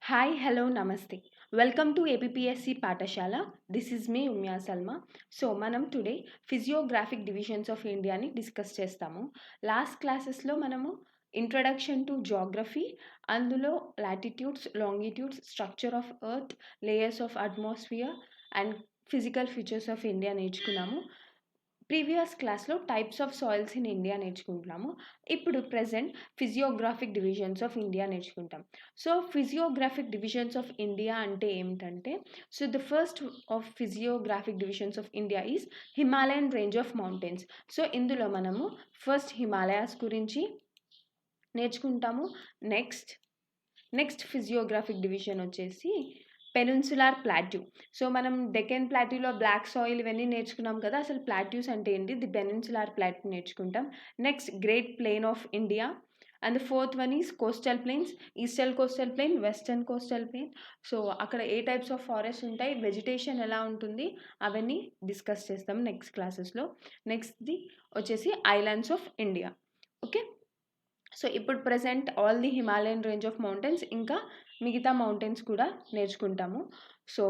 Hi, hello, namaste. Welcome to APPSC Patashala. This is me, Umya Salma. So మనం today physiographic divisions of ఇండియాని discuss చేస్తాము. Last క్లాసెస్లో మనము introduction to geography, అందులో latitudes, longitudes, structure of earth, layers of atmosphere and physical features of India నేర్చుకున్నాము. Previous క్లాస్లో types of soils in India నేర్చుకుంటున్నాము. ఇప్పుడు present physiographic divisions of India నేర్చుకుంటాం. So physiographic divisions of India అంటే ఏమిటంటే, so the first of physiographic divisions of India is Himalayan range of mountains. So ఇందులో మనము first Himalayas గురించి నేర్చుకుంటాము. నెక్స్ట్ ఫిజియోగ్రాఫిక్ డివిజన్ వచ్చేసి పెనిన్సులార్ ప్లాట్యూ. సో మనం డెకెన్ ప్లాట్యూలో బ్లాక్ సాయిల్ ఇవన్నీ నేర్చుకున్నాం కదా, అసలు ప్లాట్యూస్ అంటే ఏంటి, ది పెనిన్సులార్ ప్లాట్యూ నేర్చుకుంటాం. Next great plain of India, and the fourth one is coastal plains, eastern coastal plain, western coastal plain. So అక్కడ ఏ టైప్స్ ఆఫ్ ఫారెస్ట్ ఉంటాయి, వెజిటేషన్ ఎలా ఉంటుంది, అవన్నీ డిస్కస్ చేస్తాం నెక్స్ట్ క్లాసెస్లో. నెక్స్ట్ది వచ్చేసి islands of India. Okay, so ఇప్పుడు present all the Himalayan range of mountains, ఇంకా మిగతా మౌంటైన్స్ కూడా నేర్చుకుంటాము. సో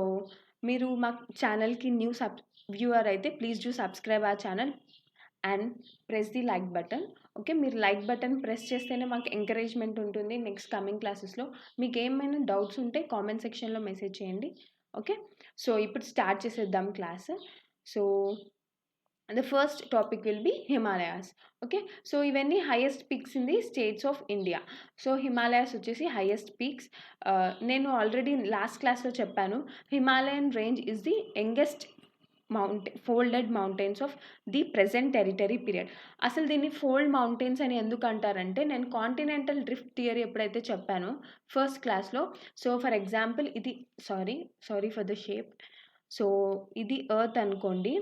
మీరు మా ఛానల్కి న్యూ వ్యూవర్ అయితే please do subscribe our channel and press the like button. Okay, మీరు లైక్ బటన్ ప్రెస్ చేస్తేనే మాకు ఎంకరేజ్మెంట్ ఉంటుంది నెక్స్ట్ కమింగ్ క్లాసెస్లో. మీకు ఏమైనా డౌట్స్ ఉంటే కామెంట్ సెక్షన్లో మెసేజ్ చేయండి. ఓకే, సో ఇప్పుడు స్టార్ట్ చేసేద్దాం class. So the first topic will be Himalayas. Okay, so ఇవన్నీ highest peaks in the states of India. So Himalayas వచ్చేసి హైయెస్ట్ పీక్స్. నేను ఆల్రెడీ లాస్ట్ క్లాస్లో చెప్పాను, Himalayan range is the youngest folded mountains of the present territory period. అసలు దీన్ని fold mountains అని ఎందుకు అంటారంటే, నేను కాంటినెంటల్ డ్రిఫ్ట్ థియరీ ఎప్పుడైతే చెప్పానో ఫస్ట్ క్లాస్లో, సో ఫర్ ఎగ్జాంపుల్ ఇది sorry for the shape. So ఇది ఎర్త్ అనుకోండి.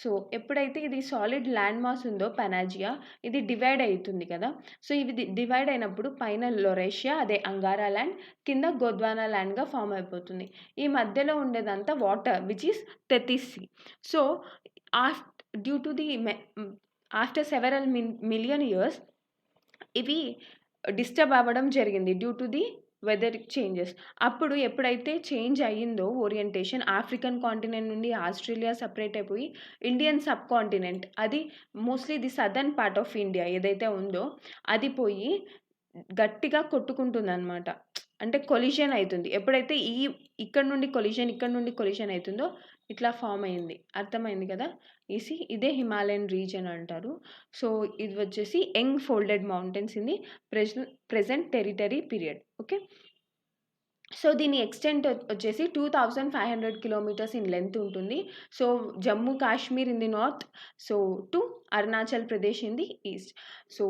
సో ఎప్పుడైతే ఇది సాలిడ్ ల్యాండ్ మాస్ ఉందో పెనాజియా, ఇది డివైడ్ అవుతుంది కదా. సో ఇవి డివైడ్ అయినప్పుడు పైన లొరేషియా, అదే అంగారా ల్యాండ్, కింద గోద్వానా ల్యాండ్గా ఫామ్ అయిపోతుంది. ఈ మధ్యలో ఉండేదంతా water which is Tethys sea. So due to the after several million years ఇవి డిస్టర్బ్ అవ్వడం జరిగింది due to the weather changes. అప్పుడు ఎప్పుడైతే చేంజ్ అయ్యిందో ఓరియంటేషన్, ఆఫ్రికన్ కాంటినెంట్ నుండి ఆస్ట్రేలియా సపరేట్ అయిపోయి ఇండియన్ సబ్ కాంటినెంట్, అది mostly the southern part of India ఏదైతే ఉందో అది పోయి గట్టిగా కొట్టుకుంటుంది అనమాట. అంటే కొలిషన్ అవుతుంది. ఎప్పుడైతే ఇక్కడ నుండి కొలిషన్ అవుతుందో ఇట్లా ఫామ్ అయింది. అర్థమైంది కదా. ఇదే హిమాలయన్ రీజన్ అంటారు. సో ఇది వచ్చేసి young folded mountains in the present territory period. Okay, so దీని ఎక్స్టెంట్ వచ్చేసి 2500 కిలోమీటర్స్ ఇన్ లెంత్ ఉంటుంది. So Jammu Kashmir in the north, so to Arunachal Pradesh in the east. So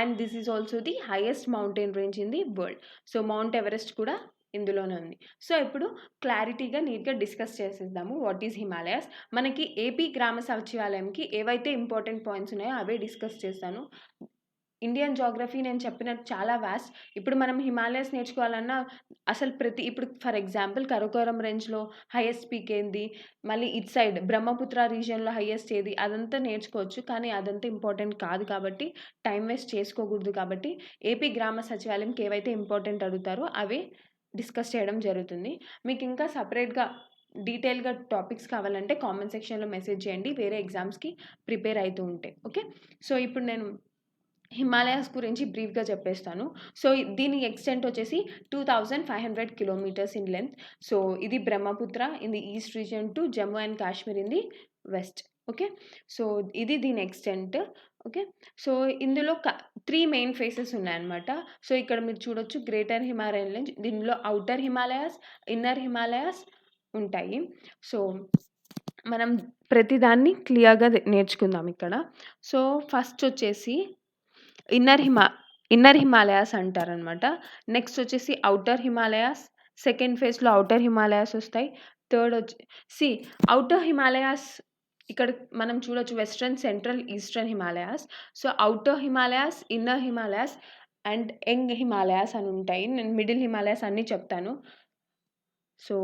and this is also the highest mountain range in the world. So Mount Everest కూడా ఇందులోనే ఉంది. So ఇప్పుడు క్లారిటీగా నీట్గా discuss చేసేద్దాము వాట్ ఈజ్ హిమాలయాస్. మనకి AP గ్రామ సచివాలయంకి ఏవైతే ఇంపార్టెంట్ పాయింట్స్ ఉన్నాయో అవే డిస్కస్ చేస్తాను. ఇండియన్ జాగ్రఫీ నేను చెప్పినట్టు చాలా వాస్ట్. ఇప్పుడు మనం హిమాలయస్ నేర్చుకోవాలన్నా అసలు ఇప్పుడు ఫర్ ఎగ్జాంపుల్ కరకోరం రేంజ్లో హైయెస్ట్ పీక్ ఏంది, మళ్ళీ ఇట్ సైడ్ బ్రహ్మపుత్ర రీజియన్లో హైయెస్ట్ ఏది, అదంతా నేర్చుకోవచ్చు. కానీ అదంతా ఇంపార్టెంట్ కాదు కాబట్టి, టైం వేస్ట్ చేసుకోకూడదు కాబట్టి, ఏపీ గ్రామ సచివాలయంకి ఏవైతే ఇంపార్టెంట్ అడుగుతారో అవే డిస్కస్ చేయడం జరుగుతుంది. మీకు ఇంకా సపరేట్గా డీటెయిల్గా టాపిక్స్ కావాలంటే కామెంట్ సెక్షన్లో మెసేజ్ చేయండి, వేరే ఎగ్జామ్స్కి ప్రిపేర్ అవుతూ ఉంటే. ఓకే, సో ఇప్పుడు నేను హిమాలయాస్ గురించి బ్రీఫ్గా చెప్పేస్తాను. సో దీని ఎక్స్టెంట్ వచ్చేసి 2500 కిలోమీటర్స్ ఇన్ లెంత్. సో ఇది Brahmaputra in the east region to Jammu and Kashmir in the west. Okay, so ఇది దీని ఎక్స్టెంట్. ఓకే, సో ఇందులో 3 మెయిన్ ఫేసెస్ ఉన్నాయన్నమాట. సో ఇక్కడ మీరు చూడొచ్చు గ్రేటర్ హిమాలయన్ రేంజ్, దీనిలో అవుటర్ హిమాలయాస్, ఇన్నర్ హిమాలయాస్ ఉంటాయి. సో మనం ప్రతిదాన్ని క్లియర్గా నేర్చుకుందాం ఇక్కడ. సో ఫస్ట్ వచ్చేసి ఇన్నర్ హిమాలయాస్ అంటారనమాట. నెక్స్ట్ వచ్చేసి అవుటర్ హిమాలయాస్, సెకండ్ ఫేజ్లో అవుటర్ హిమాలయాస్ వస్తాయి. థర్డ్ అవుటర్ హిమాలయాస్ ఇక్కడ మనం చూడొచ్చు western, central, eastern Himalayas. So outer Himalayas, inner Himalayas and young Himalayas అని ఉంటాయి. నేను మిడిల్ హిమాలయాస్ అన్నీ చెప్తాను. సో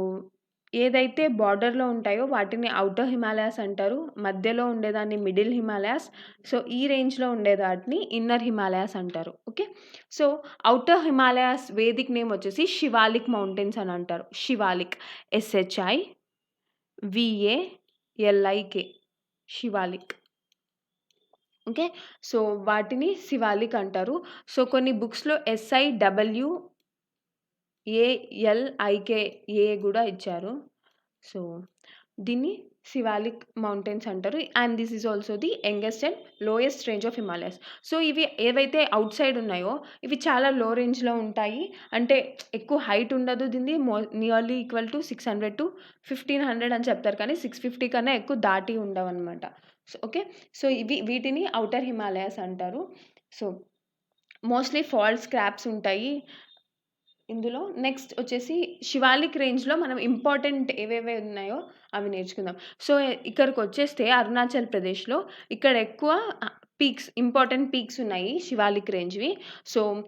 ఏదైతే బార్డర్‌లో ఉంటాయో వాటిని ఔటర్ హిమాలయాస్ అంటారు. మధ్యలో ఉండేదాన్ని మిడిల్ హిమాలయాస్. సో, ఈ రేంజ్‌లో ఉండేదాటిని ఇన్నర్ హిమాలయాస్ అంటారు. ఓకే. So, outer Himalayas Vedic name వచ్చేసి శివాలిక్ మౌంటైన్స్ అని అంటారు. Shivalik. SHIVALIK. Shivalik. Okay. So, వాటిని శివాలిక్ అంటారు. సో, కొన్ని బుక్స్‌లో SIWALIKA గూడా ఇచ్చారు. సో, దీన్ని శివాలిక్ మౌంటైన్స్ అంటారు. And this is also the youngest and lowest range of Himalayas. So, ఇవి ఏవైతే ఔట్ సైడ్ ఉన్నాయో ఇవి చాలా లో రేంజ్‌లో ఉంటాయి. అంటే ఎక్కువ హైట్ ఉండదు. దీనిది నియర్లీ ఈక్వల్ టు 600-1500 అని చెప్తారు. కానీ 650 కన్నా ఎక్కువ దాటి ఉండవనమాట. So, okay. సో, వీటిని ఔటర్ హిమాలయాస్ అంటారు. సో, మోస్ట్‌లీ ఫాల్ట్ స్క్రాప్స్ ఉంటాయి ఇందులో. నెక్స్ట్ వచ్చేసి శివాలిక్ రేంజ్‌లో మనం ఇంపార్టెంట్ ఏవేవి ఉన్నాయో అవి నేర్చుకుందాం. సో, ఇక్కడికొచ్చేస్తే అరుణాచల్ ప్రదేశ్‌లో ఇక్కడ ఎక్కువ ఇంపార్టెంట్ పీక్స్ ఉన్నాయి శివాలిక్ రేంజ్‌వి. సో,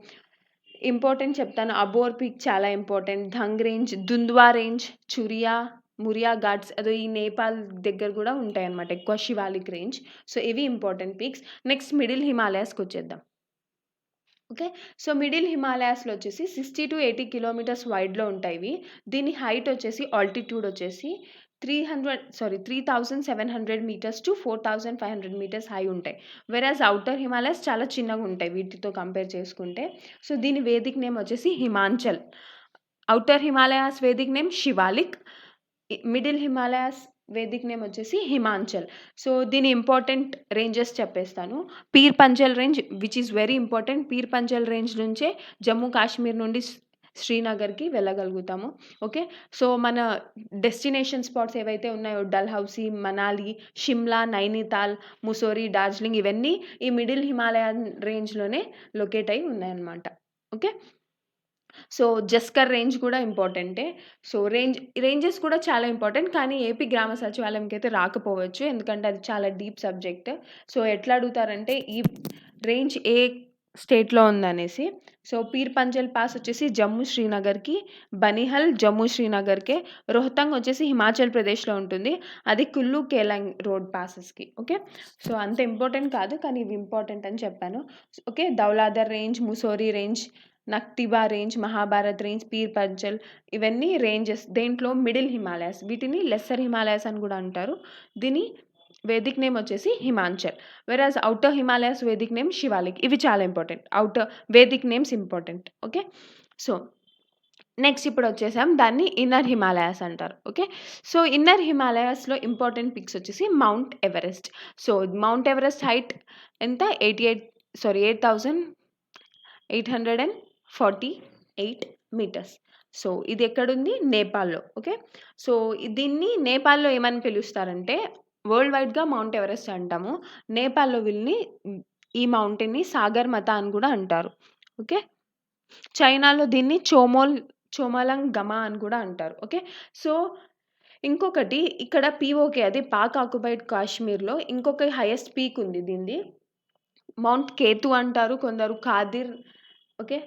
ఇంపార్టెంట్ చెప్తాను. అబోర్ పీక్ చాలా important. Dhang range, Dundwa range, Muria ghats అదో ఈ నేపాల్ దగ్గర గూడా ఉంటాయన్నమాట ఎక్కువ శివాలిక్ రేంజ్. సో, ఇవి ఇంపార్టెంట్ పీక్స్. నెక్స్ట్ మిడిల్ హిమాలయాస్‌కొచ్చేద్దాం. ఓకే. సో, మిడిల్ హిమాలయాస్‌లో వచ్చేసి 60-80 కిలోమీటర్స్ వైడ్‌లో ఉంటాయి ఇవి. దీని హైట్ వచ్చేసి ఆల్టిట్యూడ్ వచ్చేసి 3700 మీటర్స్ టు 4500 మీటర్స్ హై ఉంటాయి. వెరాజ్ ఔటర్ హిమాలయాస్ చాలా చిన్నగుంటాయి వీటితో కంపేర్ చేసుకుంటే. సో, దీని వేదిక్ నేమ్ వచ్చేసి Himanchal. Outer Himalayas Vedic name Shivalik. Middle Himalayas Vedic name వచ్చేసి హిమాంచల్. సో, దీని ఇంపార్టెంట్ రేంజెస్ చెప్పేస్తాను. Pir Panjal range which is very important. Pir Panjal range నుంచే జమ్మూ కాశ్మీర్ నుండి శ్రీనగర్‌కి వెళ్ళగలుగుతాము. ఓకే. సో, మన డెస్టినేషన్ స్పాట్స్ ఏవైతే ఉన్నాయో డల్హౌసీ, మనాలి, షిమ్లా, నైనితాల్, ముస్సోరీ, డార్జిలింగ్ ఇవన్నీ ఈ మిడిల్ హిమాలయన్ రేంజ్‌లోనే లొకేట్ అయ్యి ఉన్నాయన్నమాట. ఓకే. సో, జస్కర్ రేంజ్ కూడా ఇంపార్టెంటే. సో, రేంజెస్ కూడా చాలా ఇంపార్టెంట్. కానీ ఏపీ గ్రామ సచివాలయంకైతే రాకపోవచ్చు. ఎందుకంటే అది చాలా డీప్ సబ్జెక్ట్. సో, ఎట్లా అడుగుతారంటే ఈ రేంజ్ ఏ స్టేట్‌లో ఉందనేసి. సో, పీర్ పంజల్ పాస్ వచ్చేసి జమ్మూ శ్రీనగర్‌కి, బనిహల్ జమ్మూ శ్రీనగర్‌కే, రోహతంగ్ వచ్చేసి హిమాచల్ ప్రదేశ్‌లో ఉంటుంది. అది కుల్లు కేలాంగ్ రోడ్ పాసెస్‌కి. ఓకే. సో, అంత ఇంపార్టెంట్ కాదు. కానీ ఇవి ఇంపార్టెంట్ అని చెప్పాను. Okay. Dhauladhar range, Mussoorie range, Nagtibba range, Mahabharat range, Pir Panjal ఇవన్నీ రేంజెస్. దేంట్లో మిడిల్ హిమాలయాస్. వీటిని లెస్సర్ హిమాలయాస్ అని కూడా అంటారు. దీని వేదిక్ నేమ్ వచ్చేసి Himanchal. Whereas outer Himalayas Vedic name Shivalik. ఇవి చాలా important. Outer Vedic names important. Okay. So, next ఇప్పుడు వచ్చేసాం. దాన్ని ఇన్నర్ హిమాలయాస్ అంటారు. ఓకే. సో, ఇన్నర్ హిమాలయాస్‌లో ఇంపార్టెంట్ పిక్స్ వచ్చేసి Mount Everest. So, Mount Everest height ఎంత? 8848 మీటర్స్. సో, ఇది ఎక్కడుంది? నేపాల్‌లో. ఓకే. సో, దీన్ని నేపాల్‌లో ఏమని పిలుస్తారంటే వరల్డ్ వైడ్‌గా మౌంట్ ఎవరెస్ట్ అంటాము. నేపాల్‌లో ఈ మౌంటైన్‌ని సాగర్‌మతా అని కూడా అంటారు. ఓకే. చైనాలో దీన్ని చోమోలంగ్ గమా అని కూడా అంటారు. ఓకే. సో, ఇంకొకటి ఇక్కడ పీఓకే అది పాక్ ఆక్యుపైడ్ కాశ్మీర్‌లో ఇంకొక హైయెస్ట్ పీక్ ఉంది దీనిది. మౌంట్ కేతు అంటారు. కొందరు Qadir. Okay.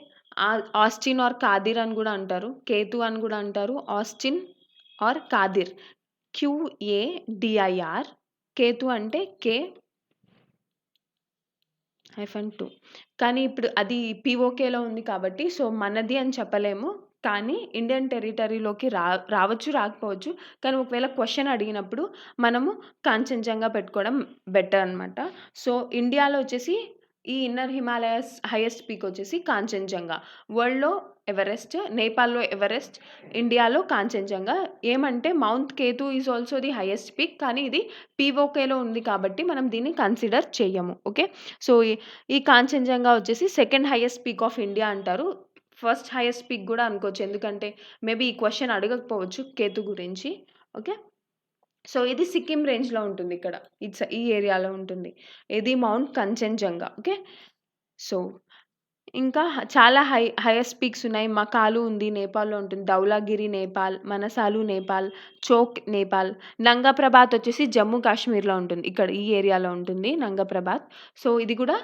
Austen or Qadir అని గూడా అంటారు. కేతు అని గూడా అంటారు. Austen or Qadir. QADIR. K two అంటే K-2. కానీ ఇప్పుడు అది పీఓకేలో ఉంది కాబట్టి సో, మనది అని చెప్పలేము. కానీ ఇండియన్ టెరిటరీలోకి రావచ్చు, రాకపోవచ్చు. కానీ ఒకవేళ క్వెషన్ అడిగినప్పుడు మనము కాంచన్‌జంగా పెట్టుకోవడం బెటర్ అనమాట. సో, ఇండియాలో వచ్చేసి ఈ ఇన్నర్ హిమాలయాస్ హైయెస్ట్ పీక్ వచ్చేసి కాంచన్‌జంగా. వరల్డ్‌లో ఎవరెస్ట్, నేపాల్‌లో ఎవరెస్ట్, ఇండియాలో కాంచన్‌జంగా. ఏమంటే mount Ketu is also the highest peak. కానీ ఇది పీఓకేలో ఉంది కాబట్టి మనం దీన్ని కన్సిడర్ చెయ్యము. ఓకే. సో, ఈ కాంచన్‌జంగా వచ్చేసి second highest peak of India అంటారు. ఫస్ట్ హైయెస్ట్ పీక్ గూడా అనుకోవచ్చు. ఎందుకంటే మేబీ ఈ క్వెషన్ అడగకపోవచ్చు కేతు గురించి. ఓకే. సో, ఇది సిక్కిం రేంజ్‌లో ఉంటుంది ఇక్కడ. ఈ ఏరియాలో ఉంటుంది. ఇది మౌంట్ కంచన్‌జంగా. ఓకే. సో, ఇంకా చాలా హైయెస్ట్ పీక్స్ ఉన్నాయి. మకాలు ఉంది నేపాల్‌లో ఉంటుంది. ధౌలాగిరి నేపాల్, మనసాలు నేపాల్, చోక్ నేపాల్, నంగా ప్రభాత్ వచ్చేసి జమ్మూ కాశ్మీర్‌లో ఉంటుంది. ఇక్కడ ఈ ఏరియాలో ఉంటుంది నంగా ప్రభాత్. సో, ఇది కూడా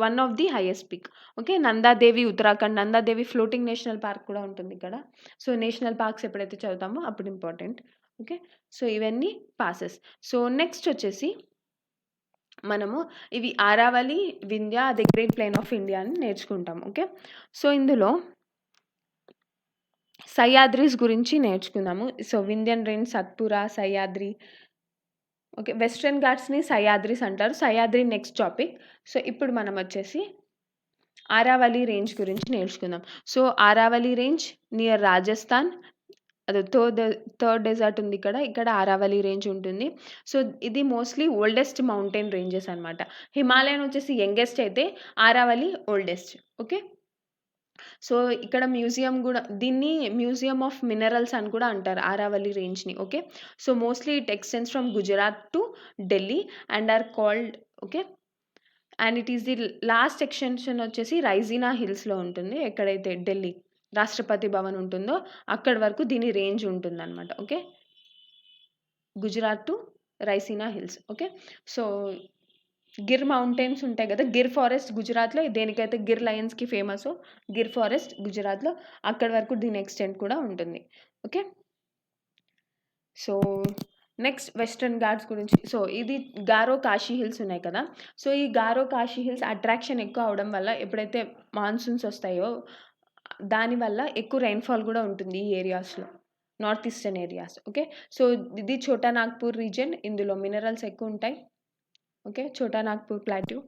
one of the highest peak. Okay. Nanda Devi Uttarakhand, Nanda Devi floating national park కూడా ఉంటుంది ఇక్కడ. సో, నేషనల్ పార్క్స్ ఎప్పుడైతే చదువుతామో అప్పుడు ఇంపార్టెంట్. ఓకే. సో, ఇవన్నీ పాసెస్. సో, నెక్స్ట్ వచ్చేసి మనము ఇవి Aravalli, Vindhya, the great plain of India అని నేర్చుకుంటాం. ఓకే. సో, ఇందులో సహ్యాద్రీస్ గురించి నేర్చుకుందాము. So, Vindhyan range, Satpura, Sahyadri. Okay. Western ఘాట్స్‌ని సహ్యాద్రీస్ అంటారు. Sahyadri next topic. సో, ఇప్పుడు మనం వచ్చేసి ఆరావళి రేంజ్ గురించి నేర్చుకుందాం. So, Aravalli range near Rajasthan. అది థర్డ్ డెజర్ట్ ఉంది ఇక్కడ. ఇక్కడ ఆరావళి రేంజ్ ఉంటుంది. సో, ఇది మోస్ట్‌లీ ఓల్డెస్ట్ మౌంటైన్ రేంజెస్ అనమాట. హిమాలయన్ వచ్చేసి యంగెస్ట్ అయితే ఆరావళి ఓల్డెస్ట్. ఓకే. సో, ఇక్కడ మ్యూజియం గూడా దీన్ని మ్యూజియం ఆఫ్ మినరల్స్ అని కూడా అంటారు ఆరావళి రేంజ్‌ని. Okay. So, mostly it extends from Gujarat to Delhi and are called okay. And it is the last extension వచ్చేసి రైజినా హిల్స్‌లో ఉంటుంది. ఎక్కడైతే ఢిల్లీ రాష్ట్రపతి భవన్ ఉంటుందో అక్కడి వరకు దీని రేంజ్ ఉంటుందన్నమాట. Okay. Gujarat to Raisina hills. Okay. So, Gir mountains ఉంటాయి గదా! గిర్ ఫారెస్ట్ గుజరాత్‌లో దేనికైతే గిర్ లయన్స్‌కి ఫేమసో గిర్ ఫారెస్ట్ గుజరాత్‌లో అక్కడి వరకు దీని ఎక్స్‌టెంట్ కూడా ఉంటుంది. Okay. So, next western ghats గురించి. సో, ఇది గారో కాశీ హిల్స్ ఉన్నాయి కదా! సో, ఈ గారో కాశీ హిల్స్ అట్రాక్షన్ ఎక్కువ అవ్వడం వల్ల ఎప్పుడైతే మాన్సూన్స్ వస్తాయో దానివల్ల ఎక్కువ రైన్‌ఫాల్ గూడా ఉంటుంది ఈ ఏరియాస్‌లో. North eastern areas. Okay. So, ఇది ఛోటా నాగ్‌పూర్ రీజియన్. ఇందులో మినరల్స్ ఎక్కువుంటాయి. ఓకే. ఛోటా నాగ్‌పూర్ ప్లాట్యూ.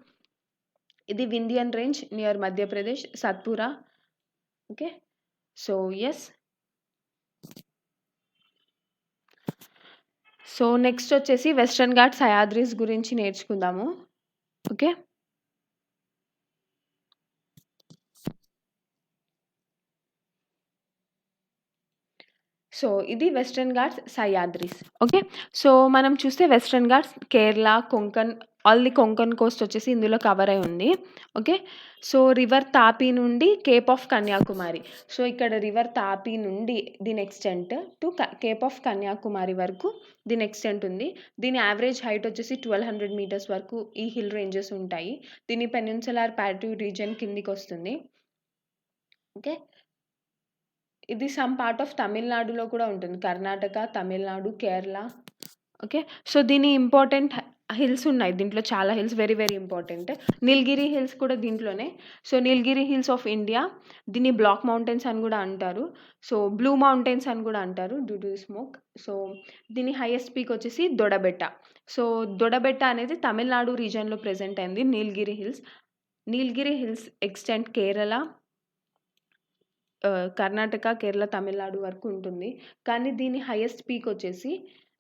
ఇది Vindhyan range near Madhya Pradesh, Satpura. Okay. So, yes. So, next వచ్చేసి వెస్టర్న్ ఘాట్స్ సహ్యాద్రీస్ గురించి నేర్చుకుందాము. ఓకే. సో, ఇది western ghats Sahyadris. Okay. So, మనం చూస్తే western ghats Kerala, Konkan all the Konkan coast వచ్చేసి ఇందులో కవర్ అయి ఉంది. ఓకే. సో, రివర్ తాపీ నుండి కేప్ ఆఫ్ కన్యాకుమారి. సో, ఇక్కడ రివర్ తాపీ నుండి దీని extent to Cape of Kanyakumari వరకు దీని ఎక్స్‌టెంట్ ఉంది. దీని యావరేజ్ హైట్ వచ్చేసి 1200 మీటర్స్ వరకు ఈ హిల్ రేంజెస్ ఉంటాయి. దీని పెనిన్సులార్ ప్లాట్యూ రీజియన్ కిందికొస్తుంది. ఓకే. ఇది సమ్ పార్ట్ ఆఫ్ తమిళనాడులో కూడా ఉంటుంది. కర్ణాటక, తమిళనాడు, కేరళ. ఓకే. సో, దీని ఇంపార్టెంట్ హిల్స్ ఉన్నాయి. దీంట్లో చాలా హిల్స్ వెరీ, వెరీ ఇంపార్టెంట్. నీలగిరి హిల్స్ కూడా దీంట్లోనే. So, Nilgiri hills of India. దీన్ని బ్లాక్ మౌంటైన్స్ అని కూడా అంటారు. సో, బ్లూ మౌంటైన్స్ అని కూడా అంటారు డ్యూ టు స్మోక్. సో, దీని హైయెస్ట్ పీక్ వచ్చేసి దొడబెట్ట. సో, దొడబెట్ట అనేది తమిళనాడు రీజియన్‌లో ప్రెజెంట్ అయింది నీలగిరి హిల్స్. నీలగిరి హిల్స్ ఎక్స్‌టెంట్ కేరళ, కర్ణాటక, కేరళ, తమిళనాడు వరకు ఉంటుంది. కానీ దీని హైయెస్ట్ పీక్ వచ్చేసి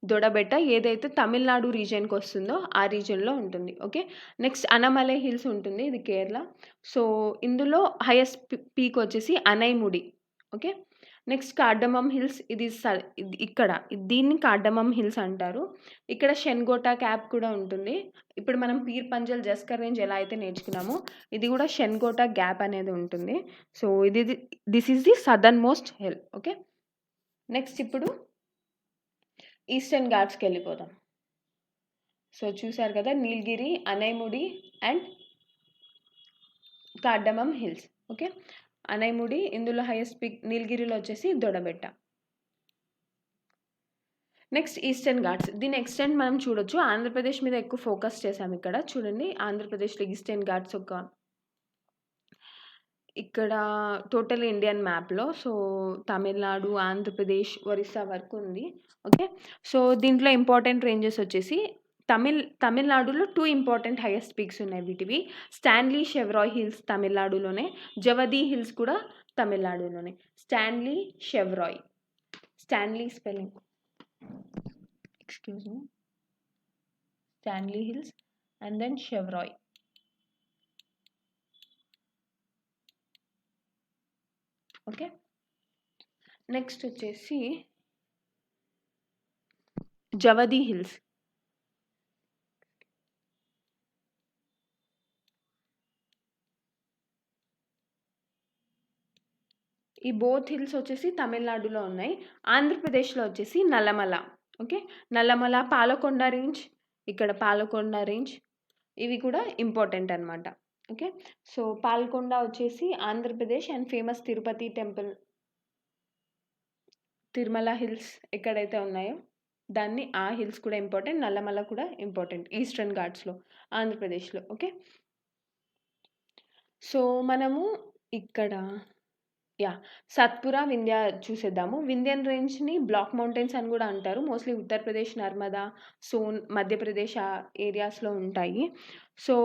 దొడబెట్ట ఏదైతే తమిళనాడు రీజియన్‌కొస్తుందో ఆ రీజియన్‌లో ఉంటుంది. ఓకే. నెక్స్ట్ అనమలై హిల్స్ ఉంటుంది. ఇది కేరళ. సో, ఇందులో హైయెస్ట్ పీక్ వచ్చేసి Anaimudi. Okay. Next cardamom hills ఇది ఇక్కడ దీన్ని కార్డమమ్ హిల్స్ అంటారు. ఇక్కడ షెన్గోటా క్యాప్ కూడా ఉంటుంది. ఇప్పుడు మనం పీర్ పంజల్, జస్కర్ రేంజ్ ఎలా అయితే నేర్చుకున్నామో ఇది కూడా షెన్గోటా గ్యాప్ అనేది ఉంటుంది. So, this is the southern most hill. Okay. Next ఇప్పుడు ఈస్టర్న్ ఘాట్స్‌కెళ్ళిపోదాం. సో, చూసారు కదా! Nilgiri, Anaimudi and cardamom hills. Okay. Anaimudi ఇందులో హైయెస్ట్ పీక్, నీలగిరిలో వచ్చేసి దొడబెట్ట. Next eastern Ghats. దీని ఎక్స్టెంట్ మనం చూడొచ్చు. ఆంధ్రప్రదేశ్ మీద ఎక్కువ ఫోకస్ చేశాము ఇక్కడ. చూడండి ఆంధ్రప్రదేశ్‌లో ఈస్టర్న్ ఘాట్స్ ఇక్కడ టోటల్ ఇండియన్ మ్యాప్‌లో. సో, తమిళనాడు, ఆంధ్రప్రదేశ్, ఒరిస్సా వరకు ఉంది. ఓకే. సో, దీంట్లో ఇంపార్టెంట్ రేంజెస్ వచ్చేసి తమిళనాడులో 2 ఇంపార్టెంట్ హైయెస్ట్ పీక్స్ ఉన్నాయి వీటివి. స్టాన్లీ షెవ్రాయ్ హిల్స్ తమిళనాడులోనే. జవది హిల్స్ కూడా తమిళనాడులోనే. Stanley Shevaroy. Stanley spelling. Excuse me. Stanley hills and then Shevaroy. Okay. Next వచ్చేసి జవది హిల్స్. ఈ బోత్ హిల్స్ వచ్చేసి తమిళనాడులో ఉన్నాయి. ఆంధ్రప్రదేశ్లో వచ్చేసి నల్లమల. ఓకే, నల్లమల, పాలకొండ రేంజ్, ఇక్కడ పాలకొండ రేంజ్, ఇవి కూడా ఇంపార్టెంట్ అనమాట. ఓకే, సో పాలకొండ వచ్చేసి Andhra Pradesh and famous Tirupati temple, Tirumala hills ఎక్కడైతే ఉన్నాయో దాన్ని ఆ హిల్స్ కూడా ఇంపార్టెంట్. నల్లమల కూడా ఇంపార్టెంట్ ఈస్టర్న్ ఘాట్స్లో, ఆంధ్రప్రదేశ్లో. ఓకే, సో మనము ఇక్కడ సత్పురా, వింధ్య చూసేద్దాము. వింధ్యన్ రేంజ్ని బ్లాక్ మౌంటైన్స్ అని కూడా అంటారు. మోస్ట్లీ ఉత్తరప్రదేశ్, నర్మదా, సోన్, మధ్యప్రదేశ్ ఆ ఏరియాస్లో ఉంటాయి. సో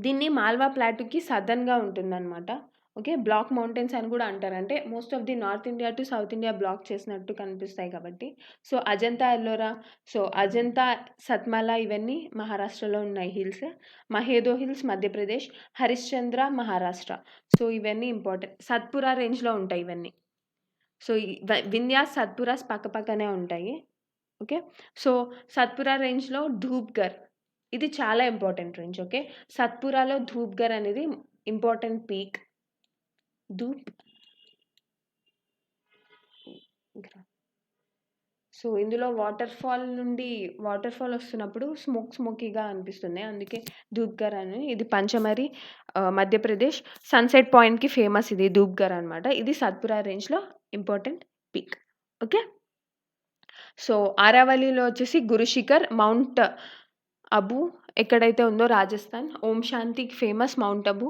దీన్ని మాల్వా ప్లాటూకి సదర్న్గా ఉంటుందన్నమాట. ఓకే, బ్లాక్ మౌంటైన్స్ అని కూడా అంటారు. అంటే most of the north India to south India block చేసినట్టు కనిపిస్తాయి కాబట్టి. సో అజంతా, ఎల్లోరా, సో అజంతా, సత్మాల ఇవన్నీ మహారాష్ట్రలో ఉన్నాయి hills. Mahadeo hills Madhya Pradesh, Harishchandra Maharashtra. So ఇవన్నీ ఇంపార్టెంట్. సత్పురా రేంజ్లో ఉంటాయి ఇవన్నీ. సో వింధ్యాస్, సత్పురాస్ పక్కపక్కనే ఉంటాయి. ఓకే, సో సత్పురా రేంజ్లో ధూప్గర్, ఇది చాలా ఇంపార్టెంట్ రేంజ్. ఓకే, సత్పురాలో ధూప్గర్ అనేది ఇంపార్టెంట్ పీక్. ధూప్, సో ఇందులో వాటర్ ఫాల్ వస్తున్నప్పుడు స్మోకీగా అనిపిస్తుంది, అందుకే ధూప్గర్ అని. ఇది పంచమరి, మధ్యప్రదేశ్ సన్సెట్ పాయింట్కి ఫేమస్ ఇది ధూప్గర్ అనమాట. ఇది సత్పురా రేంజ్లో ఇంపార్టెంట్ పీక్. ఓకే, సో ఆరావళిలో వచ్చేసి గురుశిఖర్, మౌంట్ అబు ఎక్కడైతే ఉందో రాజస్థాన్, ఓం శాంతికి famous Mount Abu.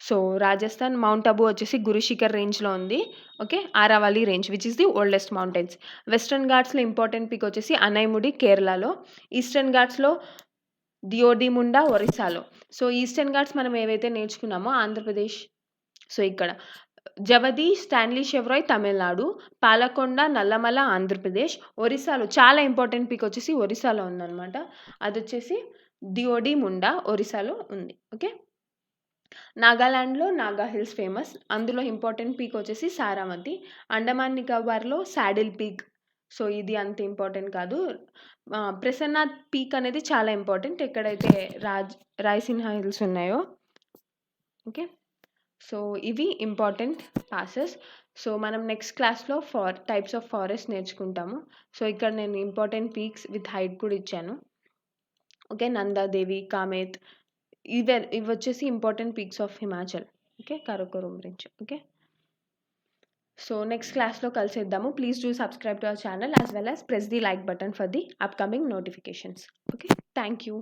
So Rajasthan Mount Abu వచ్చేసి గురుశిఖర్ రేంజ్లో ఉంది. Okay, Aravalli range which is the oldest mountains. Western ఘాట్స్లో important peak వచ్చేసి అనైముడి కేరళలో, ఈస్టర్న్ ఘాట్స్లో దియోడిముండా ఒరిస్సాలో. సో ఈస్టర్న్ ఘాట్స్ మనం ఏవైతే నేర్చుకున్నామో ఆంధ్రప్రదేశ్, సో ఇక్కడ జవది, స్టాన్లీ షెవ్రాయ్ తమిళనాడు, పాలకొండ, నల్లమల ఆంధ్రప్రదేశ్, ఒరిస్సాలో చాలా ఇంపార్టెంట్ పీక్ వచ్చేసి ఒరిస్సాలో ఉందన్నమాట. అది వచ్చేసి దియోడిముండా ఒరిస్సాలో ఉంది. ఓకే, నాగాలాండ్లో నాగా హిల్స్ ఫేమస్, అందులో ఇంపార్టెంట్ పీక్ వచ్చేసి సారావతి. అండమాన్ నికోబార్లో శాడిల్ పీక్, సో ఇది అంత ఇంపార్టెంట్ కాదు. ప్రసన్నాథ్ పీక్ అనేది చాలా ఇంపార్టెంట్, ఎక్కడైతే రాయసిన్హా హిల్స్ ఉన్నాయో. ఓకే, సో ఇవి ఇంపార్టెంట్ పాసెస్. సో మనం నెక్స్ట్ క్లాస్లో టైప్స్ ఆఫ్ ఫారెస్ట్ నేర్చుకుంటాము. సో ఇక్కడ నేను ఇంపార్టెంట్ పీక్స్ విత్ హైట్ కూడా ఇచ్చాను. ఓకే, నందాదేవి, కామేత్, ఇవి వచ్చేసి important peaks of Himachal. Okay, Karakoram range. Okay, so next క్లాస్లో కలిసేద్దాము. Please do subscribe to our channel as well as press the like button for the upcoming notifications. Okay, thank you.